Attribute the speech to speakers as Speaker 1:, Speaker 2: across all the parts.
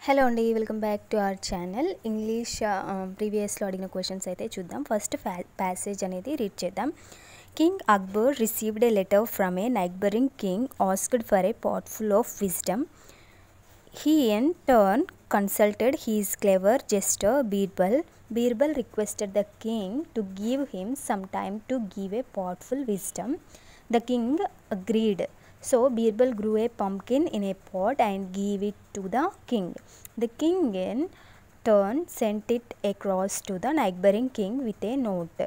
Speaker 1: Hello అండి, welcome back to our channel. English ప్రీవియస్లో అడిగిన క్వశ్చన్స్ అయితే చూద్దాం. ఫస్ట్ ప్యాసేజ్ అనేది రీడ్ చేద్దాం. King Akbar received a letter from a neighbouring king asked for a potful of wisdom. He in turn consulted his clever jester Birbal. Birbal requested the king to give him some time to give a potful wisdom. The king agreed. So Birbal grew a pumpkin in a pot and gave it to the king. The king in turn sent it across to the neighboring king with a note.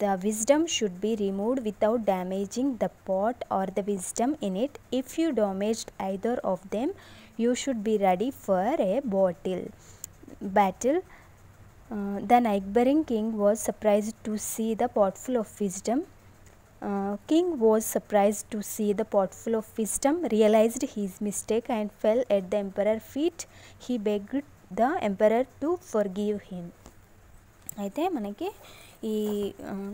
Speaker 1: The wisdom should be removed without damaging the pot or the wisdom in it. If you damaged either of them, you should be ready for a battle. The neighboring king was surprised to see the potful of wisdom. King was surprised to see the potful of wisdom, realized his mistake and fell at the emperor's feet. He begged the emperor to forgive him. అయితే మనకి ఈ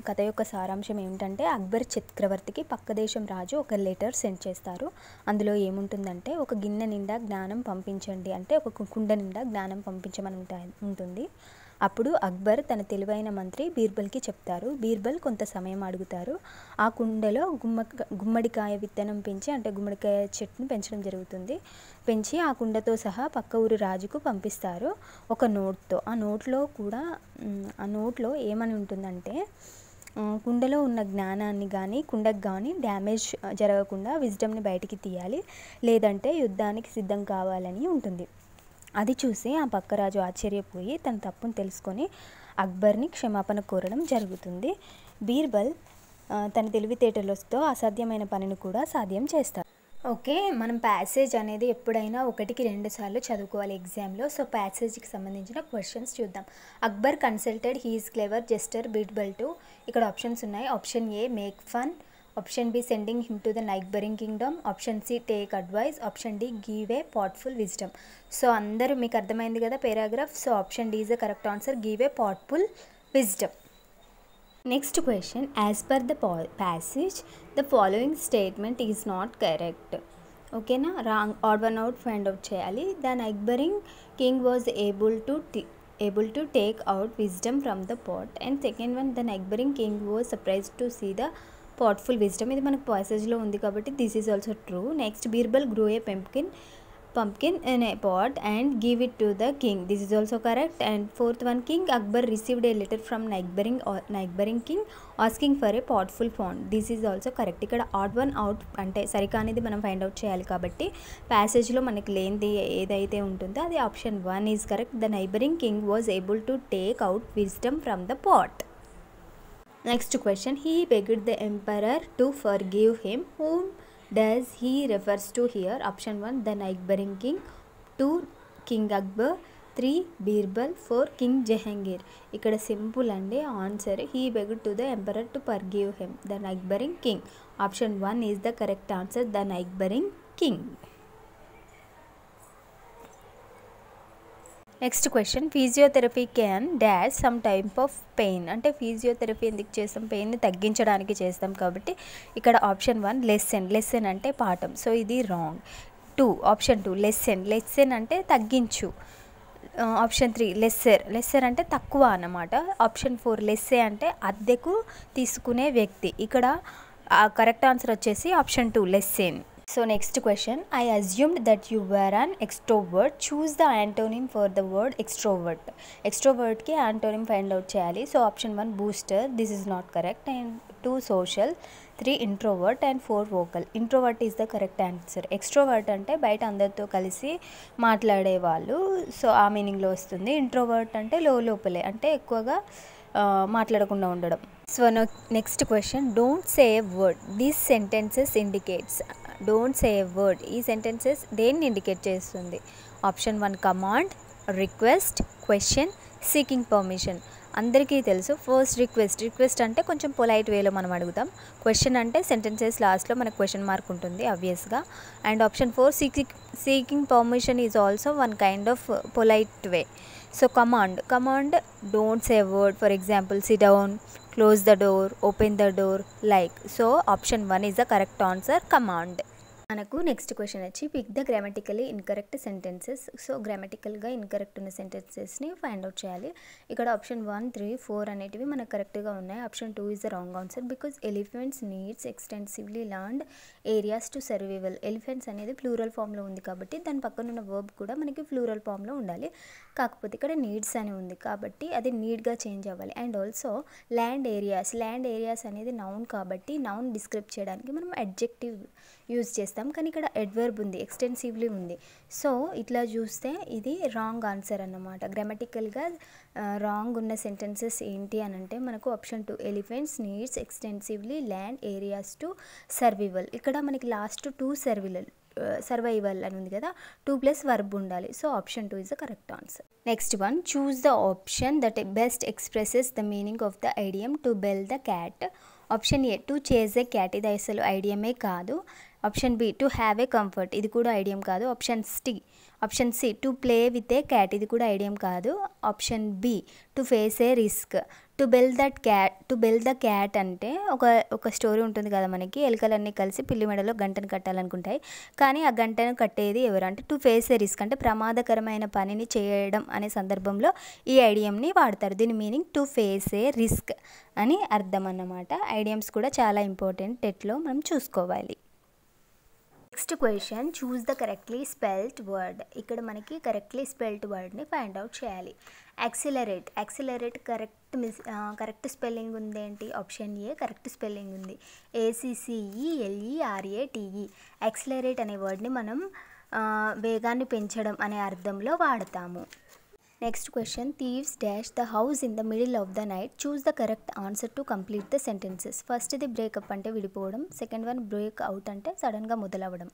Speaker 1: కథ యొక్క సారాంశం ఏమిటంటే, అక్బర్ చక్రవర్తికి పక్క దేశం రాజు ఒక లెటర్ సెండ్ చేస్తారు. అందులో ఏముంటుందంటే, ఒక గిన్నె నిండా జ్ఞానం పంపించండి, అంటే ఒక కుండ నిండా జ్ఞానం పంపించమని ఉంటుంది. అప్పుడు అక్బర్ తన తెలివైన మంత్రి బీర్బల్కి చెప్తారు. బీర్బల్ కొంత సమయం అడుగుతారు. ఆ కుండలో గుమ్మడికాయ విత్తనం పెంచి, అంటే గుమ్మడికాయ చెట్టును పెంచడం జరుగుతుంది. పెంచి ఆ కుండతో సహా పక్క ఊరి రాజుకు పంపిస్తారు ఒక నోట్తో. ఆ నోట్లో ఏమని ఉంటుందంటే, కుండలో ఉన్న జ్ఞానాన్ని కానీ కుండకు కానీ డ్యామేజ్ జరగకుండా విజ్డమ్ని బయటికి తీయాలి, లేదంటే యుద్ధానికి సిద్ధం కావాలని ఉంటుంది. అది చూసి ఆ పక్క రాజు ఆశ్చర్యపోయి తన తప్పును తెలుసుకొని అక్బర్ని క్షమాపణ కోరడం జరుగుతుంది. బీర్బల్ తన తెలివితేటలతో అసాధ్యమైన పనిని కూడా సాధ్యం చేస్తారు. ఓకే, మనం ప్యాసేజ్ అనేది ఎప్పుడైనా 1కి 2 సార్లు చదువుకోవాలి ఎగ్జామ్లో. సో ప్యాసేజ్కి సంబంధించిన క్వశ్చన్స్ చూద్దాం. Akbar consulted his clever jester Birbal too. ఇక్కడ ఆప్షన్స్ ఉన్నాయి. Option A make fun, option B sending him to the neighbouring kingdom, option C take advice, option D give a potful wisdom. So అందరూ మీకు అర్థమైంది కదా paragraph. So option D is the correct answer, give a potful wisdom. Next question, as per the passage the following statement is not correct. ఓకేనా, wrong odd one out find out చేయాలి. The neighbouring king was able to take out wisdom from the pot, and second one, the neighboring king was surprised to see the potful wisdom. ఇది మనకు ప్యాసేజ్లో ఉంది కాబట్టి this is also true. Next, Birbal grew a pumpkin in a pot and give it to the king. This is also correct. And fourth one, King Akbar received a letter from neighboring king asking for a potful pond. This is also correct. ఇక్కడ odd one out అంటే సరికానిది మనం find out చేయాలి కాబట్టి ప్యాసేజ్లో మనకి లేనిది ఏదైతే ఉంటుందో అది option 1 is correct. The neighbouring king was able to take out wisdom from the pot. Next question, he begged the emperor to forgive him. Whom does he refers to here? Option 1, the neighboring king, 2, King Akbar, 3, Birbal, 4, King Jahangir. ఇక్కడ simple అండి answer. he begged to the emperor to forgive him, the neighboring king. Option 1 is the correct answer, the neighboring king. Next question, physiotherapy can dash some type of pain. అంటే physiotherapy ఎందుకు చేస్తాం? పెయిన్ని తగ్గించడానికి చేస్తాం కాబట్టి ఇక్కడ option 1 lesson అంటే పాఠం. So ఇది రాంగ్. ఆప్షన్ 2 లెసన్ అంటే తగ్గించు. ఆప్షన్ 3 లెస్సర్ అంటే తక్కువ అన్నమాట. ఆప్షన్ 4 లెస్సే అంటే అద్దెకు తీసుకునే వ్యక్తి. ఇక్కడ కరెక్ట్ ఆన్సర్ వచ్చేసి option 2 లెస్సెన్. So next question, I assumed that you were an extrovert. Choose the antonym for the word extrovert. Extrovert ki antonym find out cheyali. So option 1 booster, this is not correct. And 2 social, 3 introvert and 4 vocal. Introvert is the correct answer. Extrovert ante bayata andartho kalisi maatlade vallu, so aa meaning lo vastundi. Introvert ante lopale ante ekkuvaga మాట్లాడకుండా ఉండడం. So next question, don't say a word these sentences indicates. Don't say a word, ఈ sentences దేన్ని indicate చేస్తుంది? Option 1 command, request, question, seeking permission. అందరికీ తెలుసు first request అంటే కొంచెం polite వేలో మనం అడుగుతాం. క్వశ్చన్ అంటే సెంటెన్సెస్ లాస్ట్లో మనకు క్వశ్చన్ మార్క్ ఉంటుంది ఆబ్వియస్గా. And option 4 seeking permission is also one kind of polite way. So command, don't say a word. For example, sit down, close the door, open the door, like. So option 1 is the correct answer, command. మనకు next question వచ్చి pick the grammatically incorrect sentences. So గ్రామటికల్గా incorrect ఉన్న సెంటెన్సెస్ని find out చేయాలి. ఇక్కడ option 1, 3, 4 అనేటివి మనకు కరెక్ట్గా ఉన్నాయి. Option 2 is the wrong answer because elephants needs extensively land areas to survival. Elephants అనేది ప్లూరల్ ఫామ్లో ఉంది కాబట్టి దాని పక్కన ఉన్న వర్బ్ కూడా మనకి ప్లూరల్ ఫామ్లో ఉండాలి. కాకపోతే ఇక్కడ నీడ్స్ అని ఉంది కాబట్టి అది నీడ్గా చేంజ్ అవ్వాలి. అండ్ ఆల్సో ల్యాండ్ ఏరియాస్ అనేది నౌన్ కాబట్టి నౌన్ డిస్క్రైబ్ చేయడానికి మనం అడ్జెక్టివ్ యూజ్ చేస్తాం. కానీ ఇక్కడ అడ్వర్బ్ ఉంది, ఎక్స్టెన్సివ్లీ ఉంది. సో ఇట్లా చూస్తే ఇది రాంగ్ ఆన్సర్ అన్నమాట. గ్రామటికల్గా రాంగ్ ఉన్న సెంటెన్సెస్ ఏంటి అని అంటే మనకు option 2 elephants needs extensively land areas to survival. ఇక్కడ మనకి లాస్ట్ 2 సర్వైవల్ అని ఉంది కదా, 2 ప్లస్ వర్బ్ ఉండాలి. So option 2 is the correct answer. Next one, choose the option that best expresses the meaning of the idiom to bell the cat. Option A to chase a cat, ఇది అసలు ఐడియమే కాదు. Option B to have a comfort, ఇది కూడా idiom కాదు. Option C to play with a cat, ఇది కూడా idiom కాదు. Option B to face a risk. To bell the cat అంటే ఒక స్టోరీ ఉంటుంది కదా మనకి, ఎలుకలన్నీ కలిసి పిల్లి మెడలో గంటను కట్టాలనుకుంటాయి. కానీ ఆ గంటను కట్టేది ఎవరు అంటే టు ఫేస్ ఏ రిస్క్ అంటే ప్రమాదకరమైన పనిని చేయడం అనే సందర్భంలో ఈ ఐడియంని వాడతారు. దీని meaning to face a risk అని అర్థం అన్నమాట. ఐడియమ్స్ కూడా చాలా ఇంపార్టెంట్, టెట్లో మనం చూసుకోవాలి. Next question, choose the correctly spelled word. ఇక్కడ మనకి కరెక్ట్లీ స్పెల్డ్ వర్డ్ని ఫైండ్ అవుట్ చేయాలి. యాక్సిలరేట్ కరెక్ట్ స్పెల్లింగ్ ఉంది ఏంటి? ఆప్షన్ ఏ కరెక్ట్ స్పెల్లింగ్ ఉంది, ACCELERATE. యాక్సిలరేట్ అనే వర్డ్ని మనం వేగాన్ని పెంచడం అనే అర్థంలో వాడతాము. Next question, thieves dash the house in the middle of the night. Choose the correct answer to complete the sentences. ఫస్ట్ది బ్రేకప్ అంటే విడిపోవడం, సెకండ్ వన్ బ్రేక్ అవుట్ అంటే సడన్గా మొదలవ్వడం.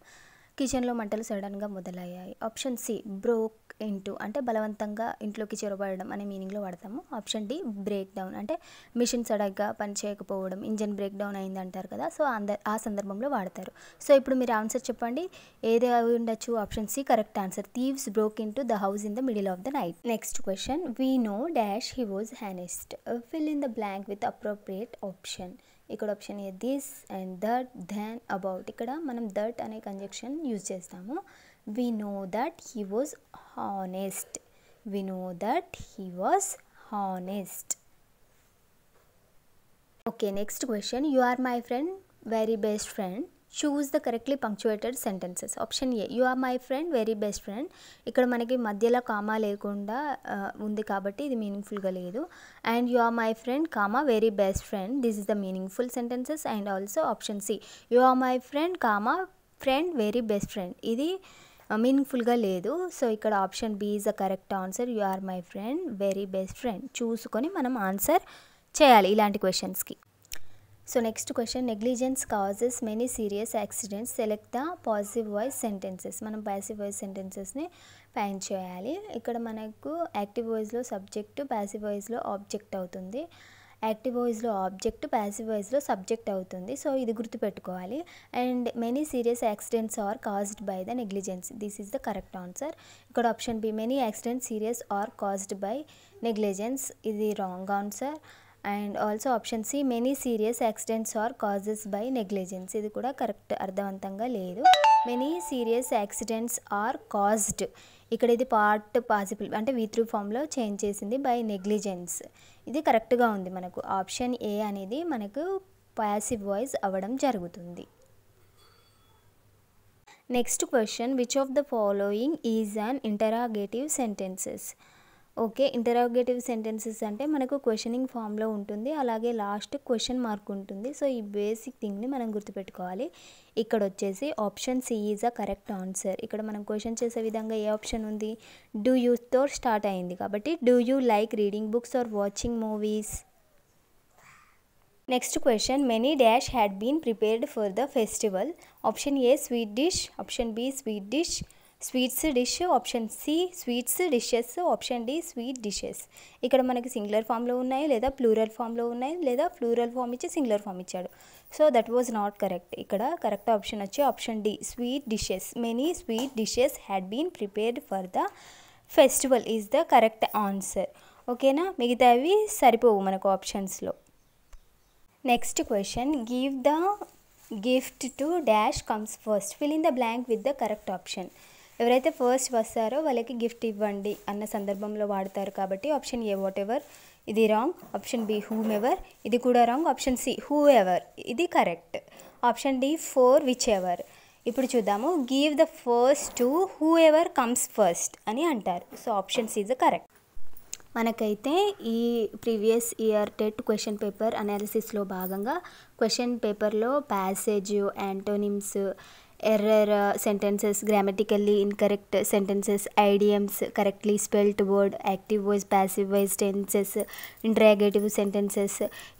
Speaker 1: కిచెన్లో మంటలు సడన్గా మొదలయ్యాయి. ఆప్షన్ సి బ్రోక్ ఇంటూ అంటే బలవంతంగా ఇంట్లోకి చొరబడడం అనే మీనింగ్లో వాడతాము. ఆప్షన్ డి బ్రేక్ డౌన్ అంటే మిషన్ సడన్గా పని చేయకపోవడం, ఇంజన్ బ్రేక్ డౌన్ అయింది అంటారు కదా, సో ఆ సందర్భంలో వాడతారు. సో ఇప్పుడు మీరు ఆన్సర్ చెప్పండి, ఏది అవి ఉండొచ్చు? Option C correct answer, thieves broke into the house in the middle of the night. Next question, we know dash he was honest. Fill in the blank with appropriate option. ఇక్కడ option A this and that, then, about. ఇక్కడ మనం that అనే conjunction use చేస్తాము. We know that he was honest. Okay, next question. You are my friend, very best friend. Choose the correctly punctuated sentences. Option A, you are my friend, very best friend. ఇక్కడ మనకి మధ్యలో comma లేకుండా ఉంది కాబట్టి ఇది మీనింగ్ఫుల్గా లేదు. And you are my friend, comma very best friend. This is the meaningful sentences. And also option C, you are my friend, comma friend, very best friend. ఇది మీనింగ్ఫుల్గా లేదు. సో ఇక్కడ option B is the correct answer, you are my friend, very best friend. చూసుకొని మనం answer చేయాలి ఇలాంటి క్వశ్చన్స్కి. So next question, negligence causes many serious accidents. Select the positive voice sentences. మనం పాసివ్ వాయిస్ సెంటెన్సెస్ని ఫైండ్ చేయాలి. ఇక్కడ మనకు యాక్టివ్ వాయిస్లో సబ్జెక్టు, పాసివ్ వాయిస్లో ఆబ్జెక్ట్ అవుతుంది. యాక్టివ్ వాయిస్లో ఆబ్జెక్ట్, ప్యాసివ్ వాయిస్లో సబ్జెక్ట్ అవుతుంది. సో ఇది గుర్తుపెట్టుకోవాలి. And many serious accidents are caused by the negligence. This is the correct answer. ఇక్కడ option B many accidents serious are caused by negligence, ఇది wrong answer. And also option C many serious accidents are causes by negligence, ఇది కూడా correct, అర్థవంతంగా లేదు. Many serious accidents are caused, ఇక్కడ ఇది part possible అంటే V3 ఫామ్లో change చేసింది బై నెగ్లిజెన్స్, ఇది కరెక్ట్గా ఉంది. మనకు ఆప్షన్ ఏ అనేది మనకు పాసివ్ వాయిస్ అవ్వడం జరుగుతుంది. Next question, which of the following is an interrogative sentences. Okay, interrogative sentences అంటే మనకు క్వశ్చనింగ్ ఫామ్లో ఉంటుంది, అలాగే లాస్ట్ క్వశ్చన్ మార్క్ ఉంటుంది. సో ఈ బేసిక్ థింగ్ని మనం గుర్తుపెట్టుకోవాలి. ఇక్కడ వచ్చేసి option C is a correct answer. ఇక్కడ మనం క్వశ్చన్ చేసే విధంగా ఏ ఆప్షన్ ఉంది? డూ యూతో స్టార్ట్ అయింది కాబట్టి do you like reading books or watching movies. Next question, many dash had been prepared for the festival. Option A sweet dish, option B sweet dish, sweets dish, option C sweets dishes, option D sweet dishes. ఇక్కడ మనకి singular ఫామ్లో ఉన్నాయి, లేదా plural ఫామ్లో ఉన్నాయి, లేదా plural form ఇచ్చి singular form ఇచ్చాడు. So that was not correct. ఇక్కడ కరెక్ట్ ఆప్షన్ వచ్చి option D sweet dishes. Many sweet dishes had been prepared for the festival is the correct answer. ఓకేనా, మిగతావి సరిపోవు మనకు ఆప్షన్స్లో. Next question, give the gift to dash comes first, fill in the blank with the correct option. ఎవరైతే first వస్తారో వాళ్ళకి gift ఇవ్వండి అన్న సందర్భంలో వాడతారు కాబట్టి ఆప్షన్ ఏ వాట్ ఎవర్ ఇది wrong, option B whomever ఇది కూడా wrong, option C whoever ఇది correct, option D for whichever. ఇప్పుడు చూద్దాము, give the first to whoever comes first అని అంటారు. So option C is the correct. మనకైతే ఈ previous year TET question paper అనాలిసిస్లో భాగంగా క్వశ్చన్ పేపర్లో passage, antonyms, error sentences, grammatically incorrect sentences, idioms, correctly spelled word, active voice, passive voice tenses, interrogative sentences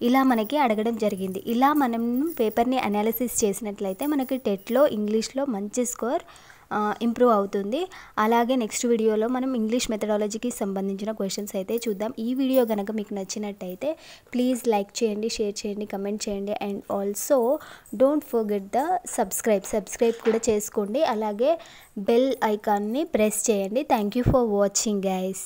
Speaker 1: ఇలా మనకి అడగడం జరిగింది. ఇలా మనం పేపర్ని అనాలిసిస్ చేసినట్లయితే మనకి టెట్లో ఇంగ్లీష్లో మంచి స్కోర్ ఇంప్రూవ్ అవుతుంది. అలాగే నెక్స్ట్ వీడియోలో మనం ఇంగ్లీష్ మెథడాలజీకి సంబంధించిన క్వశ్చన్స్ అయితే చూద్దాం. ఈ వీడియో కనుక మీకు నచ్చినట్టయితే ప్లీజ్ లైక్ చేయండి, షేర్ చేయండి, కమెంట్ చేయండి and also don't forget the subscribe కూడా చేసుకోండి. అలాగే బెల్ ఐకాన్ని ప్రెస్ చేయండి. Thank you for watching guys.